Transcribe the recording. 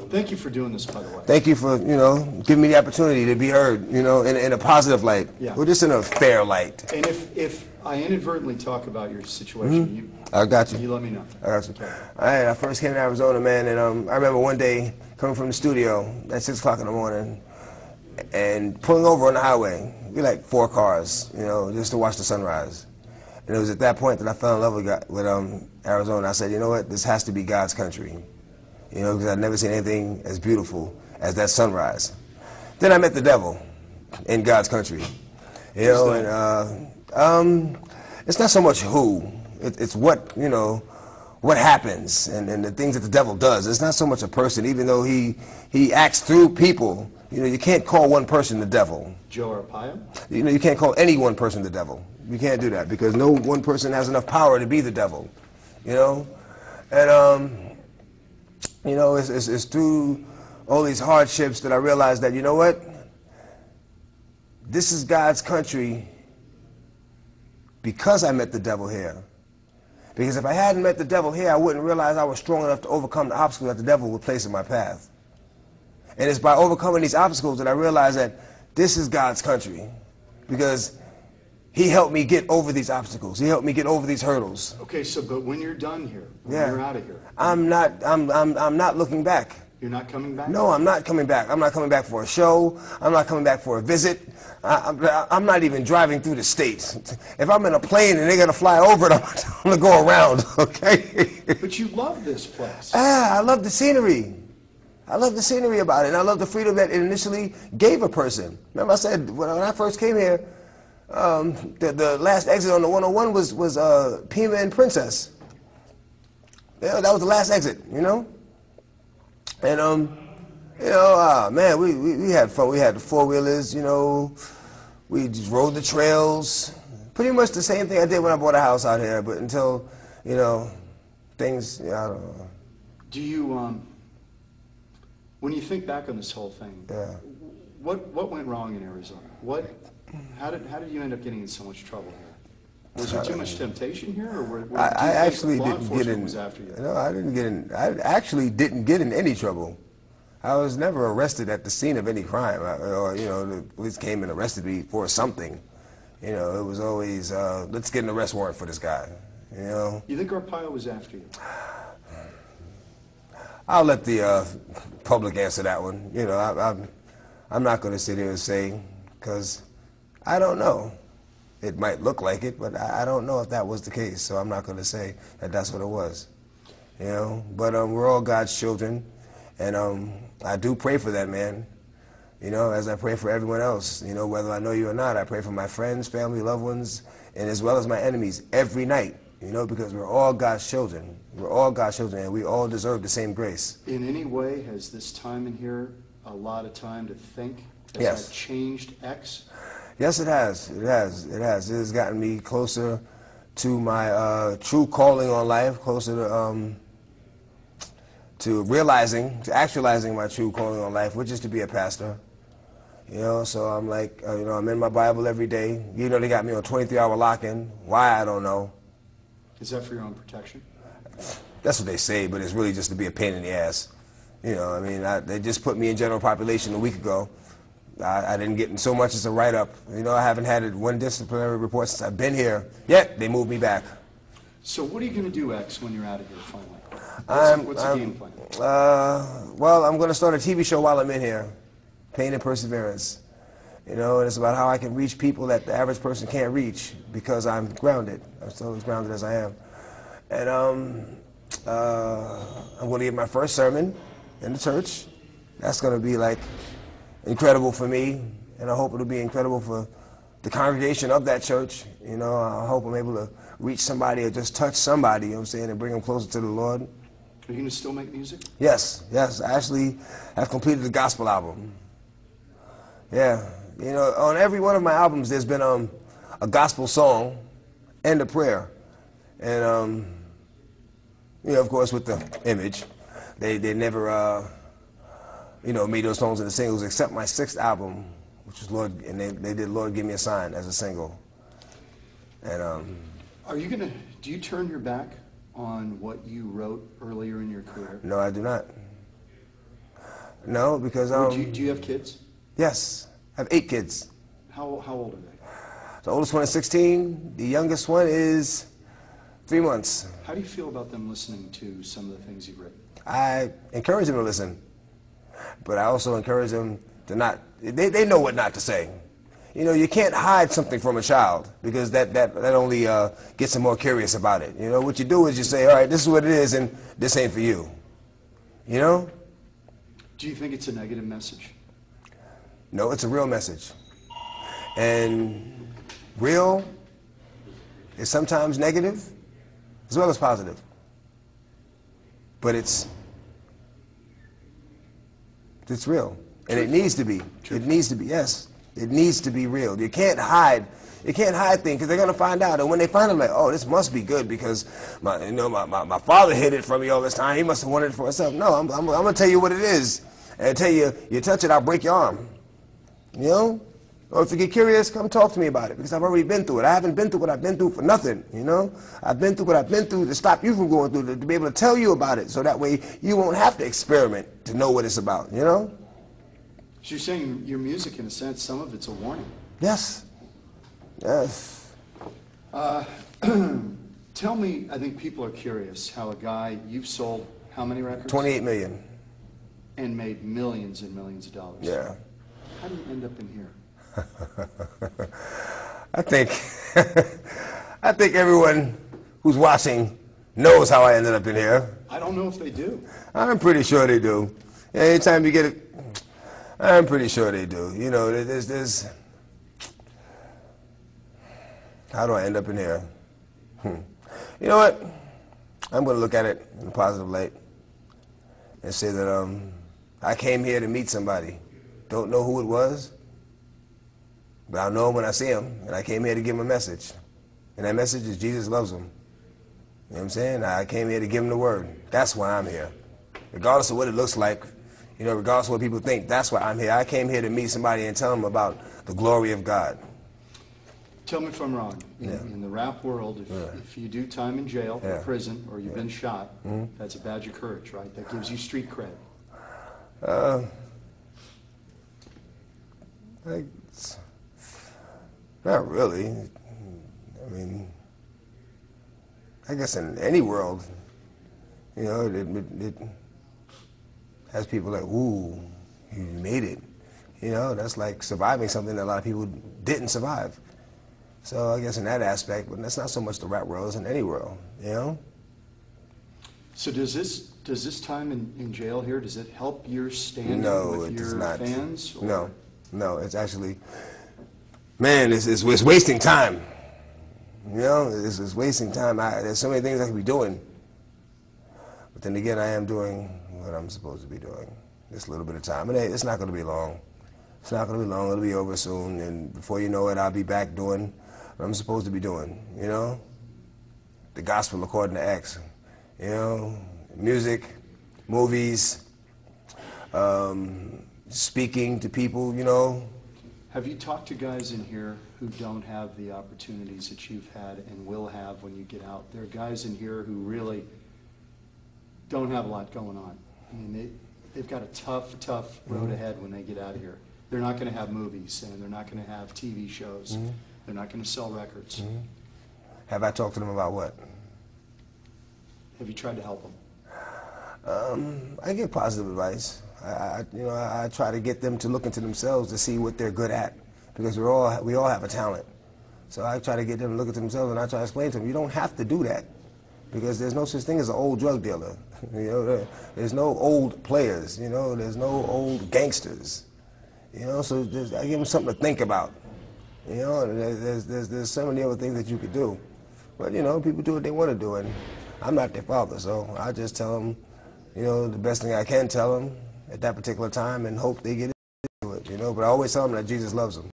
Thank you for doing this, by the way. Thank you for, giving me the opportunity to be heard, in a positive light. Yeah. Or just in a fair light. And if I inadvertently talk about your situation, I got you. you let me know. I got you. Okay. All right, I first came to Arizona, man, and I remember one day coming from the studio at 6 o'clock in the morning and pulling over on the highway. We like 4 cars, just to watch the sunrise. And it was at that point that I fell in love with Arizona. I said, you know what, this has to be God's country. Because I'd never seen anything as beautiful as that sunrise. Then I met the devil in God's country. And it's not so much who, it's what, what happens and the things that the devil does. It's not so much a person, even though he acts through people. You can't call one person the devil. Joe Arpaio? You can't call any one person the devil. You can't do that because no one person has enough power to be the devil. And it's through all these hardships that I realized that, you know what? This is God's country because I met the devil here. Because if I hadn't met the devil here, I wouldn't realize I was strong enough to overcome the obstacles that the devil would place in my path. And it's by overcoming these obstacles that I realized that this is God's country. Because he helped me get over these obstacles. He helped me get over these hurdles. Okay, but when you're done here, when you're out of here, I'm not looking back. You're not coming back? No, I'm not coming back. I'm not coming back for a show. I'm not coming back for a visit. I'm not even driving through the states. If I'm in a plane and they're going to fly over it, I'm going to go around, okay? But you love this place. I love the scenery. I love the scenery about it, and I love the freedom that it initially gave a person. Remember I said, when I first came here, the last exit on the 101 was Pima and Princess. That was the last exit, And, man, we had fun. We had the 4-wheelers, We just rode the trails. Pretty much the same thing I did when I bought a house out here, but until, things, I don't know. Do you, when you think back on this whole thing, what went wrong in Arizona? How did you end up getting in so much trouble here? Was there too much temptation here, or I actually didn't get in. Was after you? No, I didn't get in. I actually didn't get in any trouble. I was never arrested at the scene of any crime, or the police came and arrested me for something. It was always let's get an arrest warrant for this guy. You think Arpaio was after you? I'll let the public answer that one. I'm not going to sit here and say, because I don't know. It might look like it, but I don't know if that was the case, so I'm not going to say that that's what it was. But we're all God's children, and I do pray for that man, as I pray for everyone else. Whether I know you or not, I pray for my friends, family, loved ones, and as well as my enemies every night, because we're all God's children. We're all God's children, and we all deserve the same grace. In any way, has this time in here a lot of time to think? Has Yes. that changed X? Yes, it has. It has. It has. It has gotten me closer to my true calling on life, closer to realizing, to actualizing my true calling on life, which is to be a pastor. So I'm like, I'm in my Bible every day. They got me on 23-hour lock-in. Why, I don't know. Is that for your own protection? That's what they say, but it's really just to be a pain in the ass. They just put me in general population a week ago. I didn't get in so much as a write-up. I haven't had one disciplinary report since I've been here. Yet, they moved me back. So what are you going to do, X, when you're out of here, finally? What's the game plan? Well, I'm going to start a TV show while I'm in here, Pain and Perseverance. And it's about how I can reach people that the average person can't reach because I'm grounded. I'm still as grounded as I am. And I'm going to give my first sermon in the church. That's going to be like incredible for me, and I hope it'll be incredible for the congregation of that church. I hope I'm able to reach somebody or just touch somebody, and bring them closer to the Lord. Are you going to still make music? Yes. I actually have completed the gospel album. Yeah. On every one of my albums, there's been a gospel song and a prayer. And, of course, with the image, they never, made those songs into singles except my 6th album, which was Lord, and they did Lord Give Me a Sign as a single. And do you turn your back on what you wrote earlier in your career? No, I do not. No, because Do you have kids? yes, I have 8 kids. How old are they? The oldest one is 16. The youngest one is 3 months. How do you feel about them listening to some of the things you've written? I encourage them to listen, but I also encourage them to not. They know what not to say. You know, you can't hide something from a child because that only gets them more curious about it. You know, what you do is you say, all right, this is what it is, and this ain't for you. You know? Do you think it's a negative message? No, it's a real message. And real is sometimes negative as well as positive. But it's real. And it needs to be. It needs to be, yes. It needs to be real. You can't hide things because they're going to find out. And when they find out, like, oh, this must be good because my father hid it from me all this time. He must have wanted it for himself. No, I'm going to tell you what it is. And I tell you, you touch it, I'll break your arm. You know? Or if you get curious, come talk to me about it because I've already been through it. I haven't been through what I've been through for nothing, you know? I've been through what I've been through to stop you from going through it, to be able to tell you about it so that way you won't have to experiment to know what it's about, you know? So you're saying your music, in a sense, some of it's a warning. Yes. Yes. Tell me, I think people are curious how a guy, you've sold how many records? 28 million. And made millions and millions of dollars. Yeah. How do you end up in here? I think everyone who's watching knows how I ended up in here. I don't know if they do. I'm pretty sure they do. Anytime you get it, I'm pretty sure they do. You know, there's how do I end up in here? You know what? I'm going to look at it in a positive light and say that I came here to meet somebody. Don't know who it was, but I'll know him when I see him, and I came here to give him a message. And that message is Jesus loves him. You know what I'm saying? I came here to give him the word. That's why I'm here. Regardless of what it looks like, you know, regardless of what people think, that's why I'm here. I came here to meet somebody and tell them about the glory of God. Tell me if I'm wrong. In the rap world, if you do time in jail or prison or you've been shot, that's a badge of courage, right? That gives you street cred. Not really. I mean, I guess in any world, you know, it has people like, ooh, you made it. You know, that's like surviving something that a lot of people didn't survive. So I guess in that aspect, but that's not so much the rap world, it's in any world, you know? So does this time in jail here, does it help your standing with your fans? Or? No, it's actually, man, it's wasting time. You know, it's wasting time. There's so many things I could be doing. But then again, I am doing what I'm supposed to be doing. Just a little bit of time. And it's not going to be long. It's not going to be long. It'll be over soon. And before you know it, I'll be back doing what I'm supposed to be doing, you know? The gospel according to Acts. You know, music, movies, speaking to people, you know. Have you talked to guys in here who don't have the opportunities that you've had and will have when you get out? There are guys in here who really don't have a lot going on. I mean, they've got a tough road ahead when they get out of here. They're not going to have movies, and they're not going to have TV shows. They're not going to sell records. Have I talked to them about what? Have you tried to help them? I give positive advice. I try to get them to look into themselves to see what they're good at, because we all have a talent. So I try to get them to look at themselves, and I try to explain to them, you don't have to do that, because there's no such thing as an old drug dealer. You know, there's no old players. You know, there's no old gangsters. You know, so I give them something to think about. You know, and there's so many other things that you could do, but you know, people do what they want to do, and I'm not their father, so I just tell them, you know, the best thing I can tell them at that particular time, and hope they get into it. You know, but I always tell them that Jesus loves them.